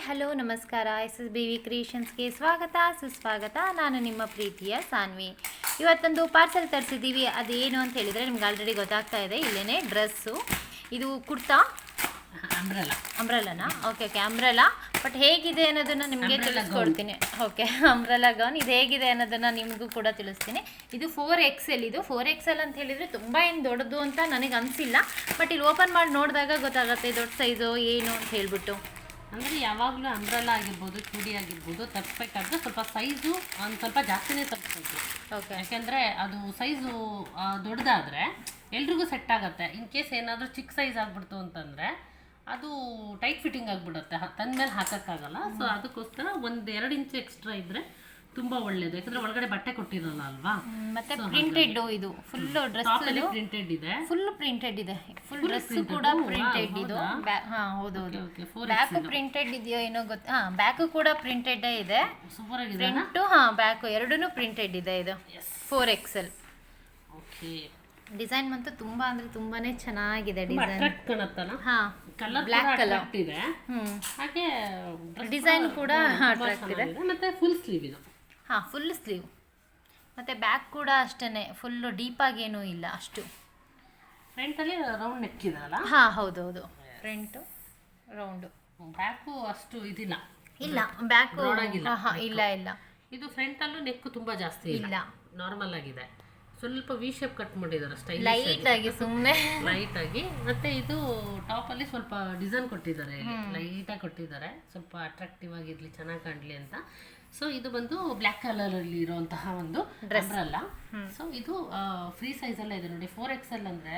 Hello ನಮಸ್ಕಾರ. SSBV ಕ್ರಿಯೇಷನ್ಸ್ಗೆ ಸ್ವಾಗತ ಸುಸ್ವಾಗತ. ನಾನು ನಿಮ್ಮ ಪ್ರೀತಿಯ ಸಾನ್ವಿ. ಇವತ್ತೊಂದು ಪಾರ್ಸೆಲ್ ತರಿಸಿದ್ದೀವಿ. ಅದೇನು ಅಂತ ಹೇಳಿದರೆ ನಿಮ್ಗೆ ಆಲ್ರೆಡಿ ಗೊತ್ತಾಗ್ತಾ ಇದೆ. ಇಲ್ಲೇ ಡ್ರೆಸ್ಸು, ಇದು ಕುರ್ತಾ ಅಂಬ್ರೆಲಾನಾ? Okay umbrella. ಬಟ್ ಹೇಗಿದೆ ಅನ್ನೋದನ್ನು ನಿಮಗೆ ತಿಳಿಸ್ಕೊಡ್ತೀನಿ. ಓಕೆ, ಅಂಬ್ರೆಲಾ ಗೌನ್ ಇದು ಹೇಗಿದೆ ಅನ್ನೋದನ್ನು ನಿಮಗೂ ಕೂಡ ತಿಳಿಸ್ತೀನಿ. ಇದು 4XL. ಇದು 4XL ಅಂತ ಹೇಳಿದರೆ ತುಂಬ ಏನು ದೊಡ್ಡದು ಅಂತ ನನಗೆ ಅನಿಸಿಲ್ಲ. ಬಟ್ ಇಲ್ಲಿ ಓಪನ್ ಮಾಡಿ ನೋಡಿದಾಗ ಗೊತ್ತಾಗುತ್ತೆ ದೊಡ್ಡ ಸೈಜು ಏನು ಅಂತ ಹೇಳ್ಬಿಟ್ಟು. ಅಂದರೆ ಯಾವಾಗಲೂ ಅಂಬ್ರೆಲಾ ಆಗಿರ್ಬೋದು, ಚೂಡಿ ಆಗಿರ್ಬೋದು, ತಪ್ಪಬೇಕಾದ್ರೆ ಸ್ವಲ್ಪ ಸೈಜು ಒಂದು ಸ್ವಲ್ಪ ಜಾಸ್ತಿನೇ ತಪ್ಪಿಸ್ಬೇಕು. ಓಕೆ, ಯಾಕೆಂದರೆ ಅದು ಸೈಜು ದೊಡ್ಡದಾದರೆ ಎಲ್ರಿಗೂ ಸೆಟ್ ಆಗುತ್ತೆ. ಇನ್ ಕೇಸ್ ಏನಾದರೂ ಚಿಕ್ಕ ಸೈಜ್ ಆಗಿಬಿಡ್ತು ಅಂತಂದರೆ ಅದು ಟೈಟ್ ಫಿಟ್ಟಿಂಗ್ ಆಗಿಬಿಡುತ್ತೆ, ತಂದ ಮೇಲೆ ಹಾಕೋಕ್ಕಾಗಲ್ಲ. ಸೊ ಅದಕ್ಕೋಸ್ಕರ 1-2 ಇಂಚು ಎಕ್ಸ್ಟ್ರಾ ಇದ್ದರೆ ತುಂಬ ಒಳ್ಳೇದು. ಯಾಕಂದರೆ ಒಳಗಡೆ ಬಟ್ಟೆ ಕೊಟ್ಟಿರಲ್ಲ ಅಲ್ವಾ. ಮತ್ತೆ ಪ್ರಿಂಟೆಡ್ ಇದು ಫುಲ್ ಡ್ರೆಸ್ ಪ್ರಿಂಟೆಡ್ ಇದೆ, ಫುಲ್ ಪ್ರಿಂಟೆಡ್ ಇದೆ. ಫುಲ್ ಡ್ರೆಸ್ ಕೂಡ ಪ್ರಿಂಟೆಡ್ ಇದು. ಹಾ ಹೌದು, ಬ್ಯಾಕ್ ಪ್ರಿಂಟೆಡ್ ಇದೆಯೋ ಏನೋ ಗೊತ್ತಾ. ಬ್ಯಾಕ್ ಕೂಡ ಪ್ರಿಂಟೆಡ್ ಇದೆ. ಸೂಪರ್ ಆಗಿದೆ. ಫ್ರಂಟ್ ಬ್ಯಾಕ್ ಎರಡೂ ಪ್ರಿಂಟೆಡ್ ಇದೆ. ಇದು 4XL. ಓಕೆ, ಡಿಸೈನ್ ಅಂತೂ ತುಂಬಾ ಅಂದ್ರೆ ತುಂಬಾನೇ ಚೆನ್ನಾಗಿದೆ. ಡಿಸೈನ್ ಅಟ್ರಾಕ್ಟ್ ಕಾಣುತ್ತಲ್ಲ. ಹಾ, ಕಲರ್ ಬ್ಲಾಕ್ ಕಲರ್ ಇದೆ. ಹಾಗೆ ಡಿಸೈನ್ ಕೂಡ ಅಟ್ರಾಕ್ಟ್ ಇದೆ. ಮತ್ತೆ ಫುಲ್ ಸ್ಲೀವ್ ಇದು. ಹಾ, ಫುಲ್ ಸ್ಲೀವ್. ಮತ್ತೆ ಬ್ಯಾಕ್ ಕೂಡ ಅಷ್ಟೇನೆ, ಫುಲ್ ಡೀಪ್ ಆಗಿ ಏನೂ ಇಲ್ಲ ಅಷ್ಟು. ಫ್ರಂಟ್ ಅಲ್ಲಿ ರೌಂಡ್ ನೆಕ್ ಇದೆ ಅಲ್ಲ. ಹಾ ಹೌದು, ಫ್ರಂಟ್ ರೌಂಡ್. ಬ್ಯಾಕು ಅಷ್ಟು ಇದಿಲ್ಲ. ಇಲ್ಲ, ಬ್ಯಾಕ್ ಇಲ್ಲ. ಇದು ಫ್ರಂಟ್ ಅಲ್ಲೂ ನೆಕ್ ತುಂಬಾ ಜಾಸ್ತಿ ಇಲ್ಲ, ನಾರ್ಮಲ್ ಆಗಿದೆ. ಸ್ವಲ್ಪ ವಿ ಶೇಪ್ ಕಟ್ ಮಾಡಿದ್ದಾರೆ, ಸ್ಟೈಲ್ ಲೈಟ್ ಆಗಿ, ಸುಮ್ಮನೆ ಲೈಟ್ ಆಗಿ. ಮತ್ತೆ ಇದು ಟಾಪ್ ಅಲ್ಲಿ ಸ್ವಲ್ಪ ಡಿಸೈನ್ ಕೊಟ್ಟಿದ್ದಾರೆ, ಲೈಟ್ ಆಗಿ ಕೊಟ್ಟಿದ್ದಾರೆ, ಸ್ವಲ್ಪ ಅಟ್ರಾಕ್ಟಿವ್ ಆಗಿರ್ಲಿ, ಚೆನ್ನಾಗಿ ಕಾಣಲಿ ಅಂತ. ಸೊ ಇದು ಬಂದು ಬ್ಲ್ಯಾಕ್ ಕಲರ್ ಅಲ್ಲಿ ಇರುವಂತಹ ಒಂದು ಡ್ರೆಸ್ ಅಲ್ಲ. ಸೊ ಇದು ಫ್ರೀ ಸೈಜ್ ಅಲ್ಲ ಇದೆ ನೋಡಿ. 4XL ಅಂದ್ರೆ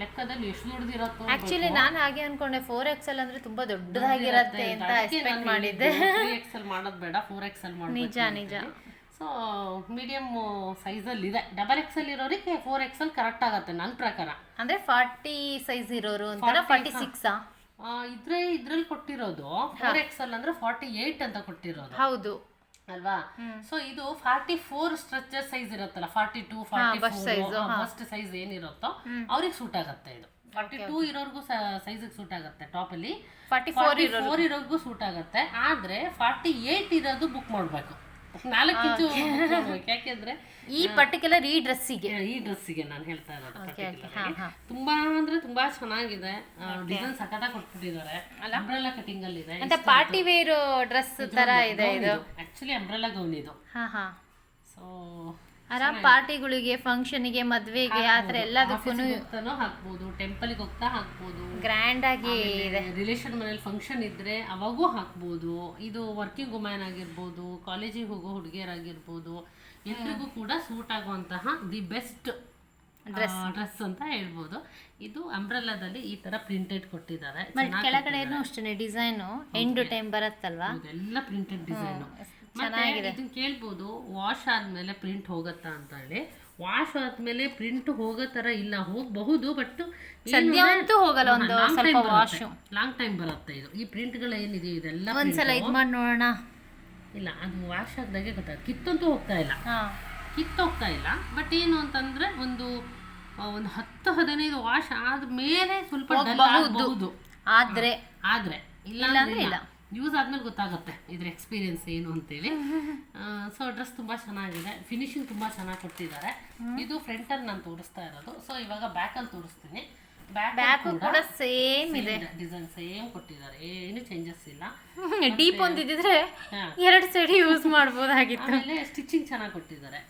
ಲೆಕ್ಕದಲ್ಲಿ ಎಷ್ಟು ದೊಡ್ಡದಿರತ್ತೋ. ಆಕ್ಚುಲಿ ನಾನು ಹಾಗೆ ಅನ್ಕೊಂಡೆ 4XL ಅಂದ್ರೆ ತುಂಬಾ ದೊಡ್ಡದಾಗಿರತ್ತೆ ಅಂತ ಎಕ್ಸ್ಪೆಕ್ಟ್ ಮಾಡಿದ್ದೆ. 3XL ಮಾಡೋದು ಬೇಡ, 4XL ಮಾಡೋದು. ನಿಜ. ಸೊ ಮೀಡಿಯಮ್ ಸೈಜಲ್ಲಿ ಇದೆ. XXL ಇರೋರಿಗೆ 4XL ಕರೆಕ್ಟ್ ಆಗುತ್ತೆ ನನ್ನ ಪ್ರಕಾರ. ಅಂದ್ರೆ 40 ಸೈಜ್ ಇರೋರು ಅಂತಾರ. 46 ಇದ್ರಲ್ಲಿ ಕೊಟ್ಟಿರೋದು 4XL ಅಂದ್ರೆ 48 ಅಂತ ಕೊಟ್ಟಿರೋದು. ಹೌದು ಅಲ್ವಾ. ಸೊ ಇದು 44 ಸ್ಟ್ರೆಚರ್ ಸೈಜ್ ಇರುತ್ತಲ್ಲ, 42 44 ಫಸ್ಟ್ ಸೈಜ್ ಏನಿರುತ್ತೋ ಅವ್ರಿಗೆ ಸೂಟ್ ಆಗುತ್ತೆ. ಇದು 42 ಇರೋರ್ಗೂ ಸೈಜಿಗೆ ಸೂಟ್ ಆಗುತ್ತೆ. ಟಾಪ್ ಅಲ್ಲಿ 44 ಇರೋರ್ಗೂ ಸೂಟ್ ಆಗುತ್ತೆ. ಆದ್ರೆ 48 ಇರೋದು ಬುಕ್ ಮಾಡ್ಬೇಕು, 4 ಇಂಚು. ಯಾಕೆಂದ್ರೆ ಈ ಪರ್ಟಿಕ್ಯುಲರ್ ಈ ಡ್ರೆಸ್ಸಿಗೆ ನಾನು ಹೇಳ್ತಾ ಇರೋದು. ತುಂಬಾ ಅಂದ್ರೆ ತುಂಬಾ ಚೆನ್ನಾಗಿದೆ. ಡಿಸೈನ್ ಸಖತ್ತಾಗಿ ಕೊಟ್ಬಿಟ್ಟಿದ್ದಾರೆ. ಅಂಬ್ರೆಲಾ ಕಟಿಂಗ್ ಅಲ್ಲಿ ಇದೆ. ಅಂತ ಪಾರ್ಟಿ ವೇರ್ ಡ್ರೆಸ್ ತರ ಇದೆ ಇದು. ಆಕ್ಚುಲಿ ಅಂಬ್ರೆಲಾ ಗೌನ್ ಇದು. ಸೊ ಆರಾಮ್ ಪಾರ್ಟಿಗಳಿಗೆ, ಫಂಕ್ಷನ್ಗೆ, ಮದ್ವೆಗೆ, ಆತರ ಎಲ್ಲದಕ್ಕೂ ಹಾಕ್ಬೋದು. ಟೆಂಪಲ್ಗೆ ಹೋಗ್ತಾ ಹಾಕ್ಬೋದು. ಗ್ರ್ಯಾಂಡ್ ಆಗಿ ಇದೆ. ರಿಲೇಷನ್ ಮನೇಲಿ ಫಂಕ್ಷನ್ ಇದ್ರೆ ಅವಾಗೂ ಹಾಕ್ಬೋದು. ಇದು ವರ್ಕಿಂಗ್ ವುಮೆನ್ ಆಗಿರ್ಬೋದು, ಕಾಲೇಜಿಗೆ ಹೋಗೋ ಹುಡುಗಿಯರಾಗಿರ್ಬೋದು, ಎಲ್ರಿಗೂ ಕೂಡ ಸೂಟ್ ಆಗುವಂತಹ ದಿ ಬೆಸ್ಟ್ ಡ್ರೆಸ್ ಅಂತ ಹೇಳ್ಬೋದು. ಇದು ಅಂಬ್ರೆಲಾದಲ್ಲಿ ಈ ತರ ಪ್ರಿಂಟೆಡ್ ಕೊಟ್ಟಿದ್ದಾರೆ. ಕೆಳಗಡೆನೂ ಅಷ್ಟೇ ಡಿಸೈನು ಎಂಡ್ ಟೈಮ್ ಬರುತ್ತಲ್ವಾ, ಎಲ್ಲ ಪ್ರಿಂಟೆಡ್ ಡಿಸೈನು. ಇದನ್ನ ಕೇಳ್ಬೋದು, ವಾಶ್ ಆದ್ಮೇಲೆ ಪ್ರಿಂಟ್ ಹೋಗತ್ತಾ ಅಂತ ಹೇಳಿ. ವಾಶ್ ಆದ್ಮೇಲೆ ಪ್ರಿಂಟ್ ಹೋಗೋ ತರ ಇಲ್ಲ, ಹೋಗಬಹುದು. ಬಟ್ ಸದ್ಯ ಅಂತೂ ಹೋಗಲ್ಲ, ಒಂದು ಸ್ವಲ್ಪ ವಾಶ್ ಲಾಂಗ್ ಟೈಮ್ ಬರುತ್ತೆ. ಇದು ಈ ಪ್ರಿಂಟ್ಗಳು ಏನಿದೆ ಇದೆಲ್ಲ ಒಂದ್ಸಲ ಇದು ಮಾಡಿ ನೋಡೋಣ. ಇಲ್ಲ, ಅದು ವಾಶ್ ಆದಾಗೆ ಗೊತ್ತಾಗುತ್ತೆ. ಕಿತ್ತಂತೂ ಹೋಗ್ತಾ ಇಲ್ಲ. ಬಟ್ ಏನು ಅಂತಂದ್ರೆ ಒಂದು 10-15 ವಾಶ್ ಆದ್ಮೇಲೆ ಸ್ವಲ್ಪ ಹೋಗಬಹುದು. ಆದ್ರೆ ಇಲ್ಲ, ಯೂಸ್ ಆದ್ಮೇಲೆ ಗೊತ್ತಾಗುತ್ತೆ ಇದ್ರ ಎಕ್ಸ್ಪೀರಿಯನ್ಸ್ ಏನು ಅಂತೇಳಿ. ಸೊ ಡ್ರೆಸ್ ತುಂಬಾ ಚೆನ್ನಾಗಿದೆ, ಫಿನಿಶಿಂಗ್ ತುಂಬಾ ಚೆನ್ನಾಗಿ ಕೊಟ್ಟಿದ್ದಾರೆ. ಇದು ಫ್ರಂಟ್ ಅಲ್ಲಿ ನಾನು ತೋರಿಸ್ತಾ ಇರೋದು. ಸೊ ಇವಾಗ ಬ್ಯಾಕ್ ಅಲ್ಲಿ ತೋರಿಸ್ತೀನಿ. ಬ್ಯಾಕ್ ಕೂಡ ಸೇಮ್ ಇದೆ, ಡಿಸೈನ್ ಸೇಮ್ ಕೊಟ್ಟಿದ್ದಾರೆ, ಏನು ಚೇಂಜಸ್ ಇಲ್ಲ. ಡೀಪ್ ಒಂದಿದ್ರೆ 2 ಸೈಡ್ ಯೂಸ್ ಮಾಡಬಹುದಾಗಿತ್ತು. ಆಮೇಲೆ ಸ್ಟಿಚಿಂಗ್ ಚೆನ್ನಾಗಿ ಕೊಟ್ಟಿದ್ದಾರೆ,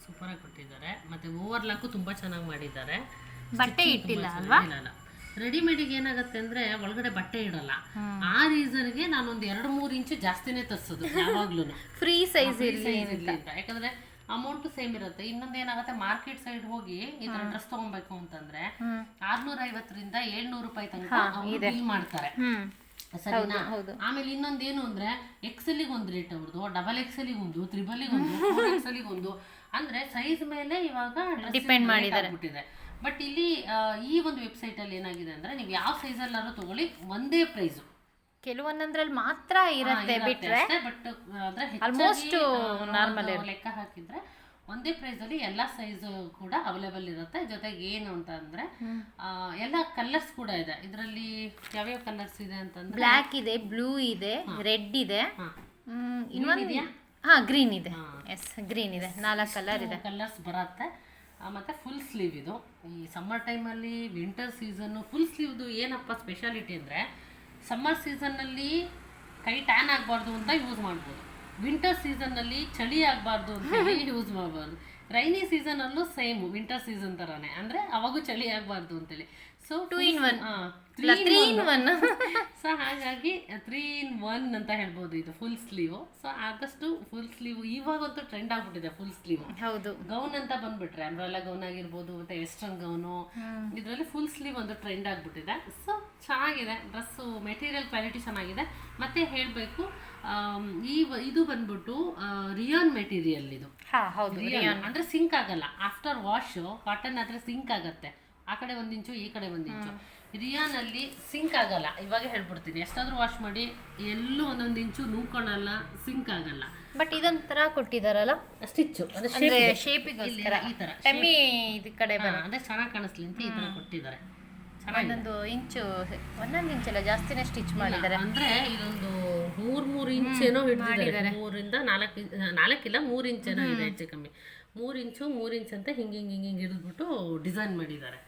ಸೂಪರ್ ಆಗಿ ಕೊಟ್ಟಿದ್ದಾರೆ. ಮತ್ತೆ ಓವರ್ಲಾಕು ತುಂಬಾ ಚೆನ್ನಾಗಿ ಮಾಡಿದ್ದಾರೆ. ಬಟ್ಟೆ ಇಟ್ಟಿಲ್ಲ ಅಲ್ವಾ. ರೆಡಿಮೇಡಿಗೆ ಏನಾಗುತ್ತೆ ಅಂದ್ರೆ ಒಳಗಡೆ ಬಟ್ಟೆ ಇಡಲ್ಲ. ಆ ರೀಸನ್ಗೆ ನಾನೊಂದು 2-3 ಇಂಚು ಜಾಸ್ತಿನೇ ತರಿಸೋದು ಯಾವಾಗ್ಲೂ, ಫ್ರೀ ಸೈಜ್ ಇರಲಿ ಅಂತ. ಯಾಕಂದ್ರೆ ಅಮೌಂಟ್ ಸೇಮ್ ಇರುತ್ತೆ. ಇನ್ನೊಂದು ಏನಾಗುತ್ತೆ, ಮಾರ್ಕೆಟ್ ಸೈಡ್ ಹೋಗಿ ಈ ತರ ಡ್ರೆಸ್ ತಗೊಬೇಕು ಅಂತಂದ್ರೆ 650ರಿಂದ 700 ರೂಪಾಯಿ ತನಕ ಬಿಲ್ ಮಾಡ್ತಾರೆ, ಸರಿನಾ. ಆಮೇಲೆ ಇನ್ನೊಂದೇನು ಅಂದ್ರೆ XL ಗೆ ಒಂದು ರೇಟ್ ಅವ್ರದ್ದು, XXL ಗೆ ಒಂದು, XXL ಗೆ ಒಂದು, 4XL ಗೆ ಒಂದು. ಅಂದ್ರೆ ಸೈಜ್ ಮೇಲೆ ಇವಾಗ ಡಿಪೆಂಡ್ ಮಾಡಿದ್ದಾರೆ. ಬಟ್ ಇಲ್ಲಿ ಈ ಒಂದು ವೆಬ್ಸೈಟ್ ಅಲ್ಲಿ ಏನಾಗಿದೆ ಅಂದ್ರೆ ನೀವು ಯಾವ ಸೈಜ್ ಅಲ್ಲಾದ್ರೂ ತಗೊಳ್ಳಿ, ಒಂದೇ ಪ್ರೈಸ್. ಕೆಲವೊಂದ್ರಲ್ಲಿ ಮಾತ್ರ ಇರುತ್ತೆ ಬಿಟ್ರೆ, ಬಟ್ ಆಲ್ಮೋಸ್ಟ್ ನಾರ್ಮಲ್ ಲೆಕ್ಕ ಹಾಕಿದ್ರೆ ಒಂದೇ ಪ್ರೈಸಲ್ಲಿ ಎಲ್ಲ ಸೈಜು ಕೂಡ ಅವೈಲೇಬಲ್ ಇರುತ್ತೆ. ಜೊತೆಗೆ ಏನು ಅಂತ ಅಂದರೆ ಎಲ್ಲ ಕಲರ್ಸ್ ಕೂಡ ಇದೆ ಇದರಲ್ಲಿ. ಯಾವ್ಯಾವ ಕಲರ್ಸ್ ಇದೆ ಅಂತಂದ್ರೆ ಬ್ಲ್ಯಾಕ್ ಇದೆ, ಬ್ಲೂ ಇದೆ, ರೆಡ್ ಇದೆ, ಇನ್ನೊಂದು ಗ್ರೀನ್ ಇದೆ. ಎಸ್, ಗ್ರೀನ್ ಇದೆ. 4 ಕಲರ್ ಇದೆ. ಕಲರ್ಸ್ ಬರುತ್ತೆ. ಮತ್ತು ಫುಲ್ ಸ್ಲೀವ್ ಇದು. ಈ ಸಮ್ಮರ್ ಟೈಮಲ್ಲಿ ವಿಂಟರ್ ಸೀಸನ್ನು ಫುಲ್ ಸ್ಲೀವ್ದು ಏನಪ್ಪ ಸ್ಪೆಷಾಲಿಟಿ ಅಂದರೆ ಸಮ್ಮರ್ ಸೀಸನ್ನಲ್ಲಿ ಕೈ ಟ್ಯಾನ್ ಆಗಬಾರ್ದು ಅಂತ ಯೂಸ್ ಮಾಡ್ಬೋದು. ವಿಂಟರ್ ಸೀಸನ್ನಲ್ಲಿ ಚಳಿ ಆಗಬಾರ್ದು ಅಂತ ಹೇಳಿ ಯೂಸ್ ಮಾಡ್ಬಾರ್ದು. ರೈನಿ ಸೀಸನಲ್ಲೂ ಸೇಮ್ ವಿಂಟರ್ ಸೀಸನ್ ಥರನೇ, ಅಂದರೆ ಅವಾಗೂ ಚಳಿ ಆಗಬಾರ್ದು ಅಂತೇಳಿ. So 2 in 1. ಸೊ ಹಾಗಾಗಿ 3 in 1 ಅಂತ ಹೇಳ್ಬೋದು ಇದು ಫುಲ್ ಸ್ಲೀವ್. ಸೊ ಆದಷ್ಟು ಫುಲ್ ಸ್ಲೀವ್ ಇವಾಗಂತೂ ಟ್ರೆಂಡ್ ಆಗ್ಬಿಟ್ಟಿದೆ ಫುಲ್ ಸ್ಲೀವ್. ಹೌದು, ಗೌನ್ ಅಂತ ಬಂದ್ಬಿಟ್ರೆ ಅಂಬ್ರೆಲಾ ಗೌನ್ ಆಗಿರ್ಬೋದು, ಮತ್ತೆ ವೆಸ್ಟರ್ನ್ ಗೌನು, ಇದರಲ್ಲಿ ಫುಲ್ ಸ್ಲೀವ್ ಒಂದು ಟ್ರೆಂಡ್ ಆಗ್ಬಿಟ್ಟಿದೆ. ಸೊ ಚೆನ್ನಾಗಿದೆ ಡ್ರೆಸ್ಸು, ಮೆಟೀರಿಯಲ್ ಕ್ವಾಲಿಟಿ ಚೆನ್ನಾಗಿದೆ. ಮತ್ತೆ ಹೇಳಬೇಕು ಇದು ಬಂದ್ಬಿಟ್ಟು ರಿಯಾನ್ ಮೆಟೀರಿಯಲ್ ಇದು. ರಿಯಾನ್ ಅಂದ್ರೆ ಸಿಂಕ್ ಆಗಲ್ಲ. ಆಫ್ಟರ್ ವಾಶ್ ಕಾಟನ್ ಆದ್ರೆ ಸಿಂಕ್ ಆಗತ್ತೆ, ಆ ಕಡೆ 1 ಇಂಚು ಈ ಕಡೆ 1 ಇಂಚು. ರಿಯಾನ್ ಅಲ್ಲಿ ಸಿಂಕ್ ಆಗಲ್ಲ. ಇವಾಗ ಹೇಳ್ಬಿಡ್ತೀನಿ, ಎಷ್ಟಾದ್ರೂ ವಾಶ್ ಮಾಡಿ ಎಲ್ಲೂ 1 ಇಂಚು ನೂಕೊಳ್ಳಲ್ಲ, ಸಿಂಕ್ ಆಗಲ್ಲ. ಬಟ್ ಇದೊಂಥರ ಕೊಟ್ಟಿದಾರಲ್ಲ ಸ್ಟಿಚ್, ಅಂದ್ರೆ ಶೇಪಿಗೋಸ್ಕರ ಈ ತರ ಟಮ್ಮಿ ಇದು ಕಡೆ ಅಂದ್ರೆ ಚೆನ್ನಾಗಿ ಕಾಣಿಸ್ಲಿ ಅಂತ ಈ ತರ ಕೊಟ್ಟಿದ್ದಾರೆ. 1 ಇಂಚು 1 ಇಂಚಲ್ಲ ಜಾಸ್ತಿನೇ ಸ್ಟಿಚ್ ಮಾಡಿದ್ದಾರೆ. ಅಂದ್ರೆ ಇದೊಂದು 3 ಇಂಚ್ ಏನೋ ಹಿಡಿದಿದ್ದಾರೆ. 3 ಇಂದ 4 ಇಲ್ಲ 3 ಇಂಚ್ ಏನೋ ಇದೆ ಹೆಚ್ಚು ಕಮ್ಮಿ. 3 ಇಂಚ್ ಅಂತ ಹಿಂಗೆ ಹಿಡಿದ್ಬಿಟ್ಟು ಡಿಸೈನ್ ಮಾಡಿದ್ದಾರೆ.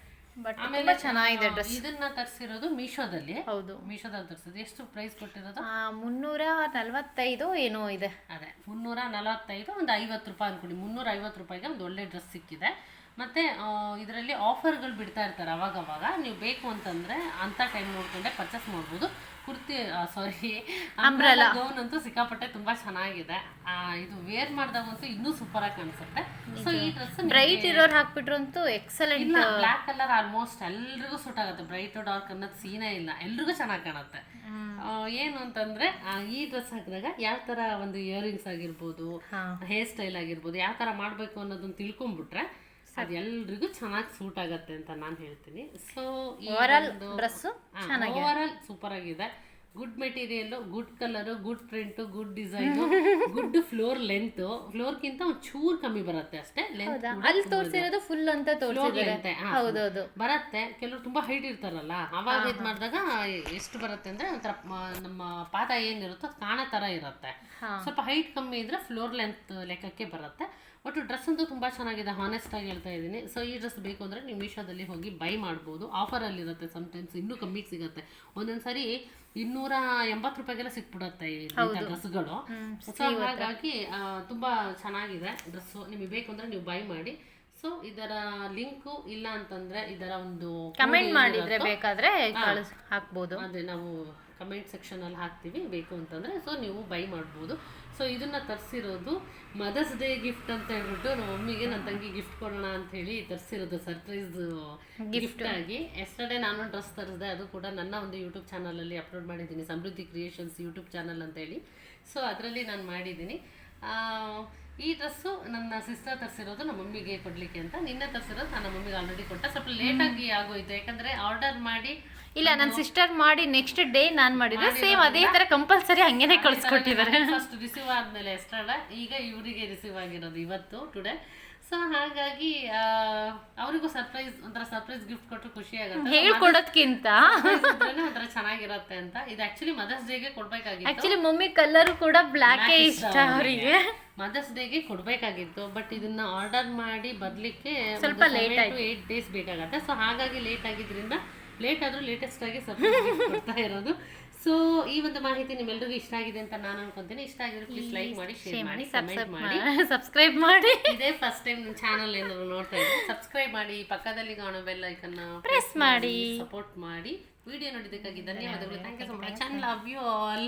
ಬಟ್ ಆಮೇಲೆ ಚೆನ್ನಾಗಿದೆ ಡ್ರೆಸ್. ಇದನ್ನ ತರಿಸಿರೋದು ಮೀಶೋದಲ್ಲಿ. ಹೌದು, ಮೀಶೋದಲ್ಲಿ ತರಿಸಿದ್ದು. ಎಷ್ಟು ಪ್ರೈಸ್ ಕೊಟ್ಟಿರೋದು? 345 ಏನೋ ಇದೆ. ಅದೇ 345, ಒಂದು 50 ರೂಪಾಯಿ ಅನ್ಕೊಡಿ. 350 ರೂಪಾಯಿಗೆ ಒಂದು ಒಳ್ಳೆ ಡ್ರೆಸ್ ಸಿಕ್ಕಿದೆ. ಮತ್ತು ಇದರಲ್ಲಿ ಆಫರ್ಗಳು ಬಿಡ್ತಾ ಇರ್ತಾರೆ ಅವಾಗವಾಗ. ನೀವು ಬೇಕು ಅಂತಂದರೆ ಅಂಥ ಟೈಮ್ ನೋಡಿಕೊಂಡೆ ಪರ್ಚೇಸ್ ಮಾಡ್ಬೋದು. ಕುರ್ತಿ ಅಂಬ್ರೆಲಾ ಗೌನ್ ಅಂತೂ ಸಿಕ್ಕಾಪಟ್ಟೆ ತುಂಬ ಚೆನ್ನಾಗಿದೆ. ಇದು ವೇರ್ ಮಾಡಿದಾಗಂತೂ ಇನ್ನೂ ಸೂಪರಾಗಿ ಕಾಣಿಸುತ್ತೆ. ಸೊ ಈ ಡ್ರೆಸ್ ಬ್ರೈಟ್ ಇರೋರು ಹಾಕ್ಬಿಟ್ರು ಅಂತೂ ಎಕ್ಸಲೆಂಟ್. ಬ್ಲ್ಯಾಕ್ ಕಲರ್ ಆಲ್ಮೋಸ್ಟ್ ಎಲ್ರಿಗೂ ಸೂಟ್ ಆಗುತ್ತೆ. ಬ್ರೈಟ್ ಡಾರ್ಕ್ ಅನ್ನೋದು ಸೀನೇ ಇಲ್ಲ, ಎಲ್ರಿಗೂ ಚೆನ್ನಾಗಿ ಕಾಣುತ್ತೆ. ಏನು ಅಂತಂದರೆ ಈ ಡ್ರೆಸ್ ಹಾಕಿದಾಗ ಯಾವ ಥರ ಒಂದು ಇಯರಿಂಗ್ಸ್ ಆಗಿರ್ಬೋದು, ಹೇರ್ ಸ್ಟೈಲ್ ಆಗಿರ್ಬೋದು, ಯಾವ ಥರ ಮಾಡಬೇಕು ಅನ್ನೋದನ್ನ ತಿಳ್ಕೊಂಡ್ಬಿಟ್ರೆ ಅದು ಎಲ್ರಿಗೂ ಚೆನ್ನಾಗಿ ಸೂಟ್ ಆಗತ್ತೆ ಅಂತ ನಾನು ಹೇಳ್ತೀನಿ. ಸೊ ಓವರ್ ಆಲ್ ಸೂಪರ್ ಆಗಿದೆ. Good material, good colour, good print, good design, good floor length. ಫ್ಲೋರ್ಗಿಂತ ಒಂದು ಚೂರು ಕಮ್ಮಿ ಬರುತ್ತೆ ಅಷ್ಟೇ. ಲೆಂತ್ ಅಲ್ಲಿ ತೋರಿಸಿರೋದು ಫುಲ್ ಅಂತ ತೋರಿಸಿದ್ದಾರೆ. ಹೌದೌದು ಬರುತ್ತೆ. ಕೆಲವರು ತುಂಬಾ ಹೈಟ್ ಇರ್ತಾರಲ್ಲ, ಅವಾಗ ಇದು ಮಾಡಿದಾಗ ಎಷ್ಟು ಬರುತ್ತೆ ಅಂದ್ರೆ ಒಂಥರ ನಮ್ಮ ಪಾದ ಏನಿರುತ್ತೋ ಅದು ಕಾಣೋ ತರ ಇರುತ್ತೆ. ಸ್ವಲ್ಪ ಹೈಟ್ ಕಮ್ಮಿ ಇದ್ರೆ ಫ್ಲೋರ್ ಲೆಂತ್ ಲೆಕ್ಕಕ್ಕೆ ಬರುತ್ತೆ. ಒಟ್ಟು ಡ್ರೆಸ್ ಅಂತೂ ತುಂಬ ಚೆನ್ನಾಗಿದೆ, ಹಾನೆಸ್ಟ್ ಆಗಿ ಹೇಳ್ತಾ ಇದ್ದೀನಿ. ಸೊ ಈ ಡ್ರೆಸ್ ಬೇಕು ಅಂದರೆ ನೀವು ಮೀಶೋದಲ್ಲಿ ಹೋಗಿ ಬೈ ಮಾಡ್ಬೋದು. ಆಫರಲ್ಲಿರುತ್ತೆ, ಸಮಟೈಮ್ಸ್ ಇನ್ನೂ ಕಮ್ಮಿಗೆ ಸಿಗುತ್ತೆ. ಒಂದೊಂದು ಸಾರಿ 280 ರೂಪಾಯಿಗೆಲ್ಲ ಸಿಕ್ಬಿಡುತ್ತೆ ಈ ಡ್ರೆಸ್ಗಳು. ಸೊ ಹಾಗಾಗಿ ತುಂಬ ಚೆನ್ನಾಗಿದೆ ಡ್ರೆಸ್ಸು. ನಿಮಗೆ ಬೇಕು ಅಂದರೆ ನೀವು ಬೈ ಮಾಡಿ. ಸೊ ಇದರ ಲಿಂಕು ಇಲ್ಲ ಅಂತಂದರೆ ಇದರ ಒಂದು ಕಮೆಂಟ್ ಮಾಡಿದರೆ ಬೇಕಾದರೆ ಹಾಕ್ಬೋದು. ಅದೇ ನಾವು ಕಮೆಂಟ್ ಸೆಕ್ಷನಲ್ಲಿ ಹಾಕ್ತೀವಿ ಬೇಕು ಅಂತಂದರೆ. ಸೊ ನೀವು ಬೈ ಮಾಡ್ಬೋದು. ಸೊ ಇದನ್ನು ತರಿಸಿರೋದು ಮದರ್ಸ್ ಡೇ ಗಿಫ್ಟ್ ಅಂತ ಹೇಳ್ಬಿಟ್ಟು ನಮ್ಮ ಮಮ್ಮಿಗೆ ನನ್ನ ತಂಗಿ ಗಿಫ್ಟ್ ಕೊಡೋಣ ಅಂತ ಹೇಳಿ ತರಿಸಿರೋದು, ಸರ್ಪ್ರೈಸ್ ಗಿಫ್ಟ್ ಆಗಿ. ಎಸ್ಟರ್ಡೇ ನಾನು ಡ್ರೆಸ್ ತರಿಸಿದೆ, ಅದು ಕೂಡ ನನ್ನ ಒಂದು ಯೂಟ್ಯೂಬ್ ಚಾನಲಲ್ಲಿ ಅಪ್ಲೋಡ್ ಮಾಡಿದ್ದೀನಿ, ಸಮೃದ್ಧಿ ಕ್ರಿಯೇಷನ್ಸ್ ಯೂಟ್ಯೂಬ್ ಚಾನಲ್ ಅಂತೇಳಿ. ಸೊ ಅದರಲ್ಲಿ ನಾನು ಮಾಡಿದ್ದೀನಿ. ಈ ಡ್ರೆಸ್ಸು ನನ್ನ ಸಿಸ್ಟರ್ ತರಿಸಿರೋದು ನಮ್ಮ ಮಮ್ಮಿಗೆ ಕೊಡಲಿಕ್ಕೆ ಅಂತ. ನಿನ್ನೆ ತರಿಸಿರೋದು ನನ್ನ ಮಮ್ಮಿಗೆ ಆಲ್ರೆಡಿ ಕೊಟ್ಟ. ಸ್ವಲ್ಪ ಲೇಟಾಗಿ ಆಗೋಯ್ತು, ಯಾಕಂದರೆ ಆರ್ಡರ್ ಮಾಡಿ ಇಲ್ಲ ನನ್ನ ಸಿಸ್ಟರ್ ಮಾಡಿ ನೆಕ್ಸ್ಟ್ ಡೇ ನಾನು ಮಾಡಿದ್ರೆ ಸೇಮ್ ಅದೇ ಥರ ಕಂಪಲ್ಸರಿ ಹಂಗೇನೆ ಕಳಿಸ್ಕೊಟ್ಟಿದ್ದಾರೆ. ಫಸ್ಟ್ ರಿಸೀವ್ ಆದಮೇಲೆ ಎಸ್ಟರ್ಡೇ, ಈಗ ಇವರಿಗೆ ರಿಸೀವ್ ಆಗಿರೋದು ಇವತ್ತು ಟುಡೇ. ಸೊ ಹಾಗಾಗಿ ಅವರಿಗೂ ಸರ್ಪ್ರೈಸ್, ಒಂಥರ ಸರ್ಪ್ರೈಸ್ ಗಿಫ್ಟ್ ಕೊಟ್ಟರು ಖುಷಿ ಆಗುತ್ತೆ. ಹೇಳ್ಕೊಡೋದ್ಕಿಂತ ಒಂಥರ ಚೆನ್ನಾಗಿರತ್ತೆ ಅಂತ. ಇದು ಆಕ್ಚುಲಿ ಮದರ್ಸ್ ಡೇಗೆ ಕೊಡ್ಬೇಕಾಗಿತ್ತು. ಆಕ್ಚುಲಿ ಮಮ್ಮಿ ಕಲರ್ ಕೂಡ ಬ್ಲ್ಯಾಕ್ ಇಷ್ಟ ಅವರಿಗೆ. ಮದರ್ಸ್ ಡೇಗೆ ಕೊಡಬೇಕಾಗಿತ್ತು, ಬಟ್ ಇದನ್ನ ಆರ್ಡರ್ ಮಾಡಿ ಬರಲಿಕ್ಕೆ ಸ್ವಲ್ಪ ಲೇಟ್ ಆಯ್ತು, 8 days ಬೇಕಾಗತ್ತೆ. ಸೊ ಹಾಗಾಗಿ ಲೇಟ್ ಆಗಿದ್ರಿಂದ ಲೇಟ್ ಆದರೂ ಲೇಟೆಸ್ಟ್ ಆಗಿ ಸರ್ಪ್ರೈಸ್ ಕೊಡ್ತಾ ಇರೋದು. ಸೊ ಈ ಒಂದು ಮಾಹಿತಿ ನಿಮ್ಮೆಲ್ಲರಿಗೂ ಇಷ್ಟ ಆಗಿದೆ ಅಂತ ನಾನು ಅನ್ಕೊಂತೀನಿ. ಇಷ್ಟ ಆಗಿದ್ರೆ ಪ್ಲೀಸ್ ಲೈಕ್ ಮಾಡಿ, ಶೇರ್ ಮಾಡಿ, ಕಮೆಂಟ್ ಮಾಡಿ, ಸಬ್ಸ್ಕ್ರೈಬ್ ಮಾಡಿ. ಇದೇ ಫಸ್ಟ್ ಟೈಮ್ ನನ್ನ ಚಾನಲ್ ಏನಾದ್ರು ನೋಡ್ತಾ ಇದ್ರೆ ಸಬ್ಸ್ಕ್ರೈಬ್ ಮಾಡಿ, ಪಕ್ಕದಲ್ಲಿ ಕಾಣೋ ಬೆಲ್ ಐಕನ್ ಪ್ರೆಸ್ ಮಾಡಿ, ಸಪೋರ್ಟ್ ಮಾಡಿ. ವಿಡಿಯೋ ನೋಡಿದ್ದಕ್ಕಾಗಿ ಧನ್ಯವಾದಗಳು. Thank you so much. I love you all.